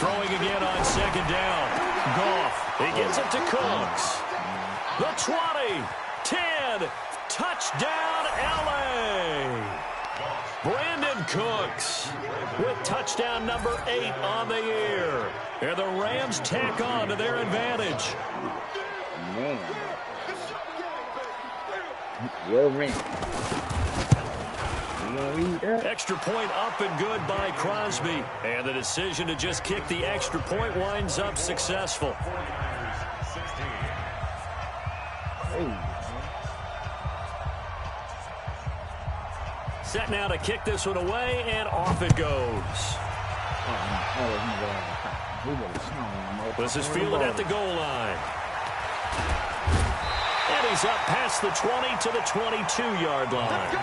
Throwing again on 2nd down. Goff, he gets it to Cooks. The 20, 10, touchdown LA. Brandon Cooks with touchdown number 8 on the year. And the Rams tack on to their advantage. Man. Well ran. Extra point up and good by Crosby. And the decision to just kick the extra point winds up successful. Set now to kick this one away, and off it goes. This is fielded at the goal line. And he's up past the 20 to the 22-yard line.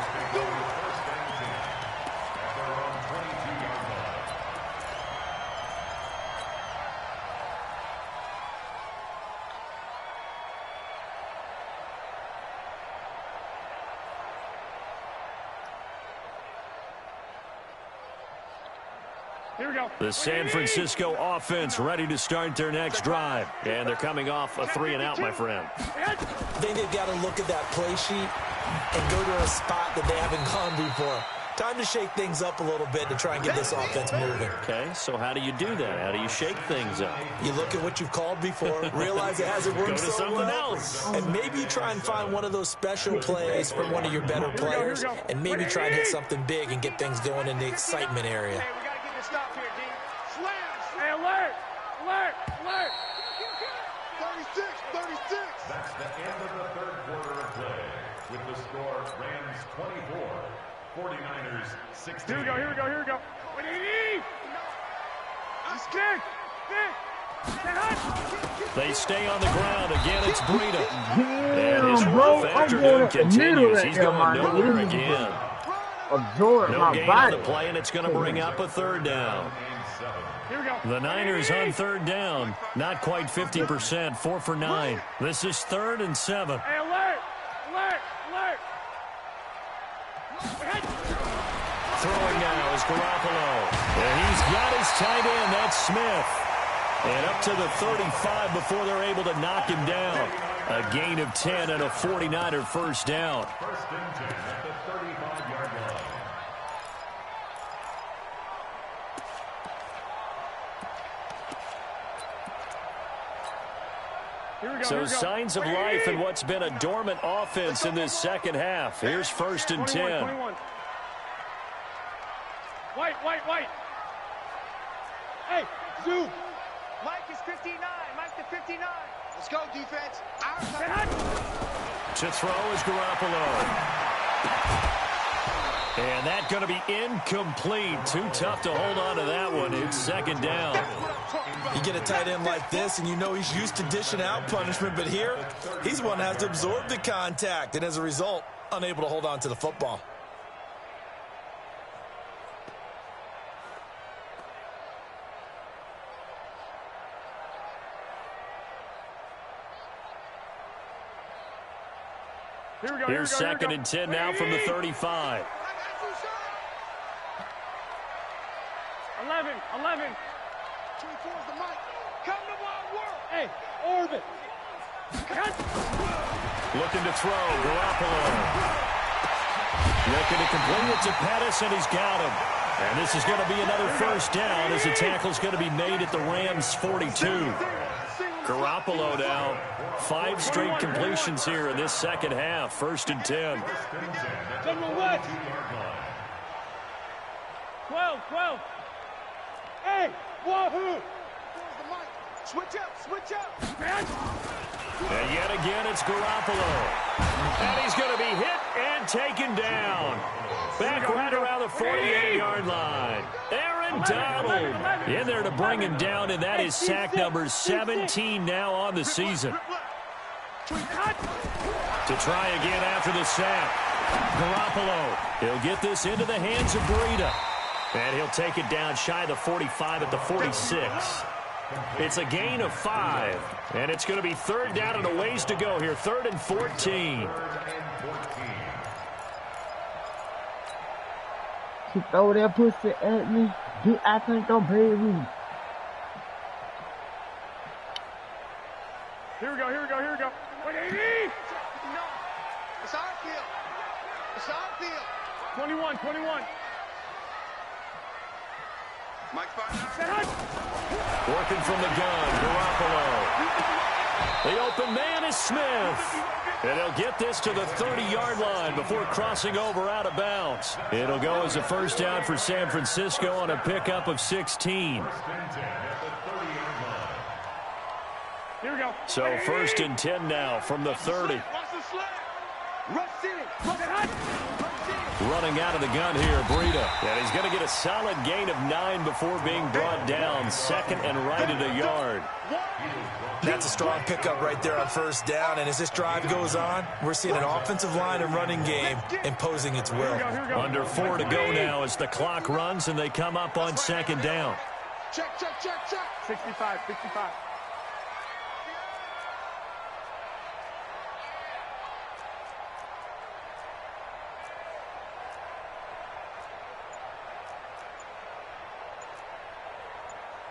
Here we go. The San Francisco offense ready to start their next drive. And they're coming off a 3-and-out, my friend. I think they've got to look at that play sheet and go to a spot that they haven't gone before. Time to shake things up a little bit to try and get this offense moving. Okay, so how do you do that? How do you shake things up? You look at what you've called before, realize it hasn't worked Go to so something well, else. and maybe you try and find one of those special plays from one of your better players, and maybe try and hit something big and get things going in the excitement area. Hey, we got to get this stop here, D. Slam! Hey, alert! Alert! Alert! 36, 36! That's the end of the 3rd quarter of play. With the score, Rams 24, 49ers 16. Here we go, here we go, here we go. 180! Kick! Kick! They stay on the ground. Again, it's Breida. And his rough afternoon continues. He's going nowhere again. Absorb No my gain body. on the play, and it's going to bring up a 3rd down. Here we go. The Niners on 3rd down. Not quite 50%. 4 for 9. This is 3rd and 7. Hey, alert! Alert! Alert! Throwing now is Garoppolo. And he's got his tight end. That's Smith. And up to the 35 before they're able to knock him down. A gain of 10 and a 49er first down. First and 10 at the 35-yard line. So signs of life in what's been a dormant offense in this second half. Here's first and 10. 21. White. Hey, zoom. Mike is 59. Mike to 59. Let's go, defense. To throw is Garoppolo. And that's going to be incomplete. Too tough to hold on to that one. It's second down. You get a tight end like this, and you know he's used to dishing out punishment, but here, he's one that has to absorb the contact, and as a result, unable to hold on to the football. Here's second and 10 now from the 35. 11. 24's the mic. Come to my work. Hey, orbit. Looking to throw, Garoppolo. Looking to complete it to Pettis, and he's got him. And this is going to be another first down as the tackle's going to be made at the Rams' 42. Garoppolo now, 5 straight completions here in this second half. First and 10. Number what? 12. Hey, wahoo! Switch up. And yet again, it's Garoppolo. And he's going to be hit and taken down. Back right around the 48-yard line. Aaron Donald in there to bring him down, and that is sack number 17 now on the season. To try again after the sack. Garoppolo, he'll get this into the hands of Breida. And he'll take it down shy of the 45 at the 46. It's a gain of 5. And it's going to be third down and a ways to go here. 3rd and 14. She throw that pussy at me. I think don't pay me. Here we go. 180. It's our field. 21. Mike Working from the gun, Garoppolo. The open man is Smith. And he'll get this to the 30-yard line before crossing over out of bounds. It'll go as a first down for San Francisco on a pickup of 16. Here we go. So first and 10 now from the 30. Running out of the gun here, Breida. And he's going to get a solid gain of 9 before being brought down. Second and right at a yard. That's a strong pickup right there on first down, and as this drive goes on, we're seeing an offensive line and running game imposing its will. Under 4 to go now as the clock runs and they come up on second down. Check. 65.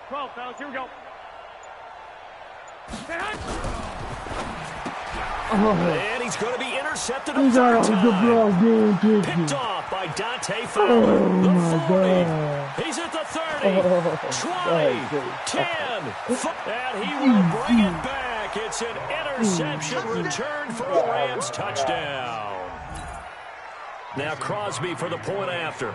12, fellas, here we go. And he's going to be intercepted a third time. Picked off by Dante Fowler. The 40. He's at the 30. 20. 10. And he will bring it back. It's an interception return for a Rams touchdown. Now Crosby for the point after.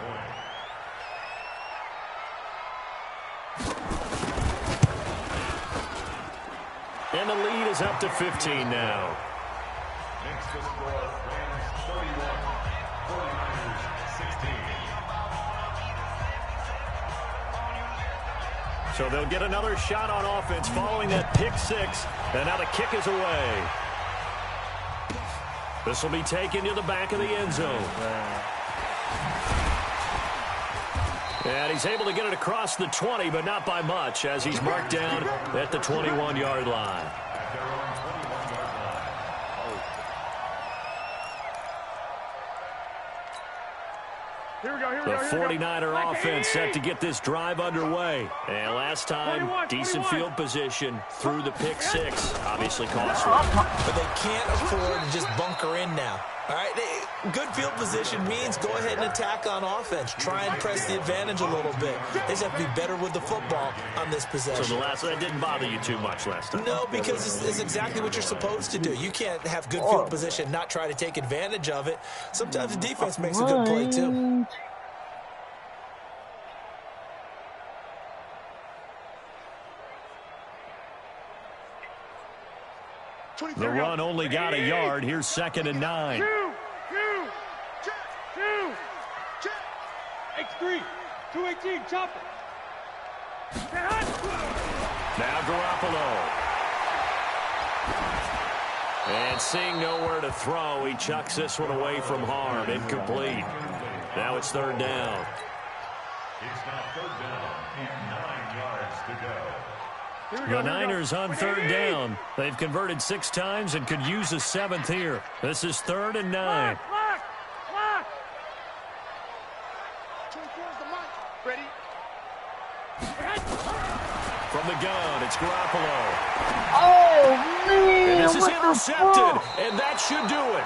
And the lead is up to 15 now. Makes the score Rams 31, 49ers 16. So they'll get another shot on offense following that pick 6. And now the kick is away. This will be taken to the back of the end zone. And he's able to get it across the 20, but not by much, as he's marked down at the 21-yard line. The 49er offense set to get this drive underway. And last time, decent field position through the pick six. Obviously costly. But they can't afford to just bunker in now. All right, good field position means go ahead and attack on offense. Try and press the advantage a little bit. They just have to be better with the football on this possession. So that didn't bother you too much last time? No, because it's exactly what you're supposed to do. You can't have good field position, not try to take advantage of it. Sometimes the defense makes a good play, too. The run only got a yard. Here's 2nd and 9. X3, 218, chop it. Now Garoppolo. And seeing nowhere to throw, he chucks this one away from harm. Incomplete. Now it's 3rd down. It's now 3rd down and 9 yards to go. The Niners on 3rd down. They've converted 6 times and could use a 7th here. This is 3rd and 9. Ready? From the gun, it's Garoppolo. Oh, man. And this is intercepted, and that should do it.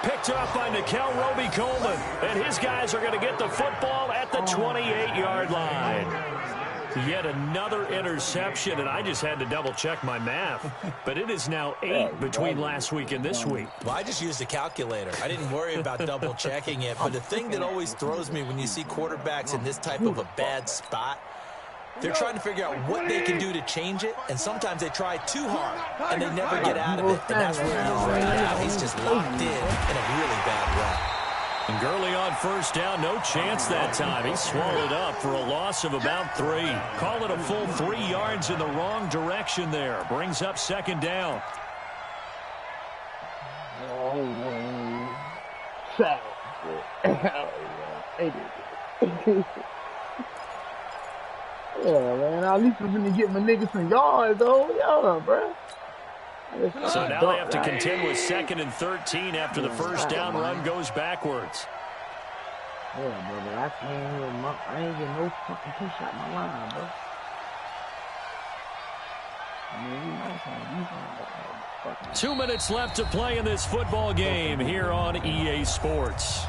Picked up by Nikel Roby-Coleman, and his guys are going to get the football at the 28-yard line. Yet another interception, and I just had to double-check my math. But it is now 8 between last week and this week. Well, I just used a calculator. I didn't worry about double-checking it. But the thing that always throws me when you see quarterbacks in this type of a bad spot, they're trying to figure out what they can do to change it, and sometimes they try too hard, and they never get out of it. And that's where he is right now. He's just locked in a really bad run. And Gurley on 1st down, no chance that time. He swallowed up for a loss of about 3. Call it a full 3 yards in the wrong direction there. Brings up 2nd down. Yeah, man. At least I'm going to get my niggas some yards, though. Yeah, bro. So now they have to contend with 2nd and 13 after the 1st down run goes backwards. Yeah, brother, I ain't getting no fucking push out my line, bro. I mean, you know, 2 minutes left to play in this football game here on EA Sports.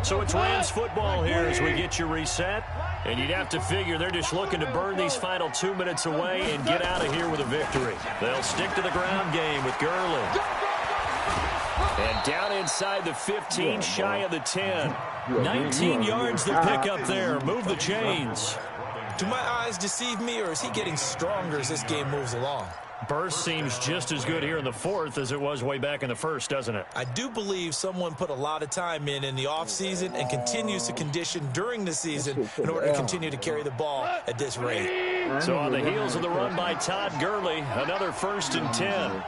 So it's Rams football here as we get you reset. And you'd have to figure they're just looking to burn these final 2 minutes away and get out of here with a victory. They'll stick to the ground game with Gurley. And down inside the 15, shy of the 10. 19 yards the pickup there. Move the chains. Do my eyes deceive me, or is he getting stronger as this game moves along? Burst seems just as good here in the 4th as it was way back in the 1st, doesn't it? I do believe someone put a lot of time in the offseason and continues to condition during the season in order to continue to carry the ball at this rate. So on the heels of the run by Todd Gurley, another 1st and 10.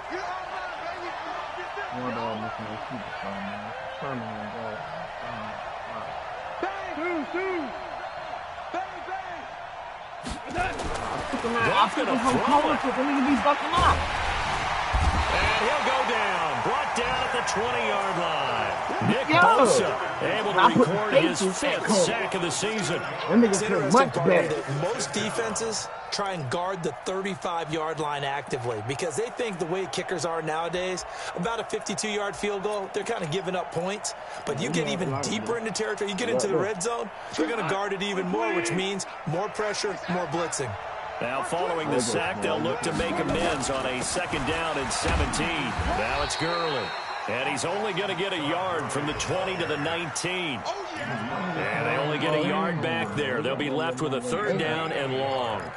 And he'll go down. Brought down at the 20-yard line. Nick Bosa able to record his 5th sack of the season. It's interesting, partner, that most defenses try and guard the 35-yard line actively because they think the way kickers are nowadays, about a 52-yard field goal, they're kind of giving up points. But you get even deeper into territory, you get into the red zone, they're going to guard it even more, which means more pressure, more blitzing. Now following the sack, they'll look to make amends on a 2nd down and 17. Now it's Gurley. And he's only going to get a yard from the 20 to the 19. And they only get a yard back there. They'll be left with a 3rd down and long. And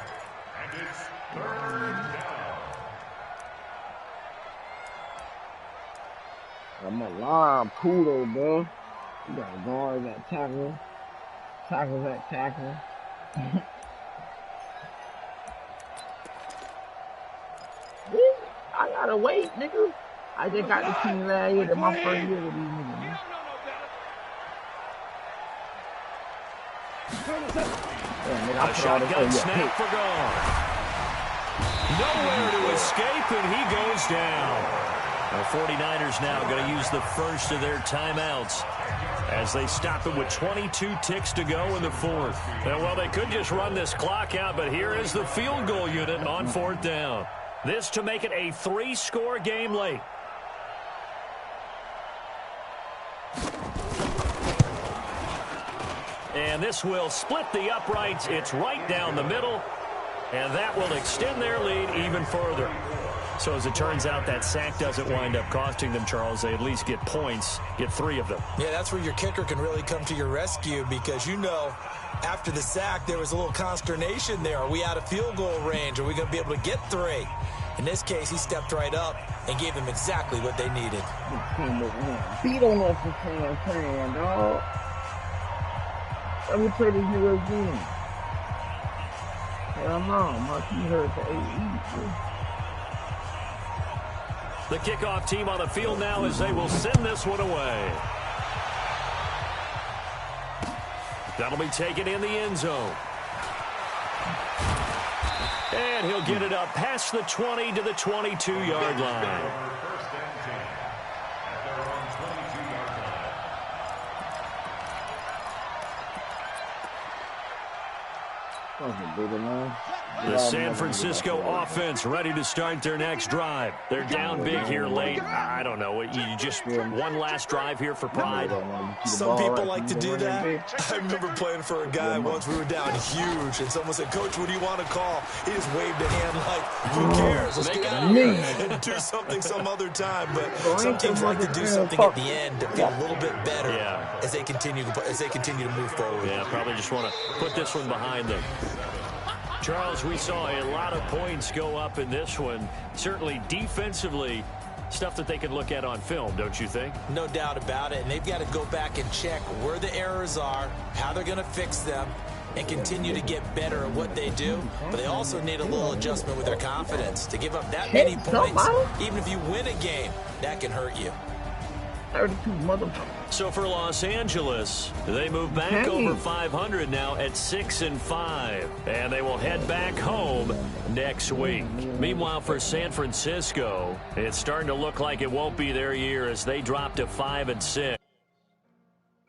it's 3rd down. I'm a line poodle, bro. You got guards at tackle. Tackles at tackle. I gotta wait, nigga. I just got the team last year. That's my first year with these niggas, man. A shotgun snap for Gone. Nowhere to escape, and he goes down. The 49ers now going to use the first of their timeouts as they stop it with 22 ticks to go in the fourth. And, well, they could just run this clock out, but here is the field goal unit on fourth down. This to make it a 3-score game late. And this will split the uprights. It's right down the middle, and that will extend their lead even further. So as it turns out, that sack doesn't wind up costing them, Charles. They at least get points, get 3 of them. Yeah, that's where your kicker can really come to your rescue because, you know, after the sack, there was a little consternation there. Are we out of field goal range? Are we going to be able to get 3? In this case, he stepped right up and gave them exactly what they needed. Beat on us for playing, dog. Let me play this nigga again. Hell no, my team hurt for 8 The kickoff team on the field now as they will send this one away. That'll be taken in the end zone. And he'll get it up past the 20 to the 22-yard line. The San Francisco offense ready to start their next drive. They're down big here late. I don't know. You just one last drive here for pride. Some people like to do that. I remember playing for a guy once. We were down huge, and someone said, "Coach, what do you want to call?" He just waved a hand like, "Who cares? Let's get out of here and do something some other time." But some teams like to do something at the end to feel a little bit better as they continue to move forward. Yeah, probably just want to put this one behind them. Charles, we saw a lot of points go up in this one. Certainly defensively, stuff that they can look at on film, don't you think? No doubt about it. And they've got to go back and check where the errors are, how they're going to fix them, and continue to get better at what they do. But they also need a little adjustment with their confidence. To give up that many points, even if you win a game, that can hurt you. 32 motherfuckers. So for Los Angeles, they move back over 500 now at 6-5, and they will head back home next week. Meanwhile, for San Francisco, it's starting to look like it won't be their year as they drop to 5-6.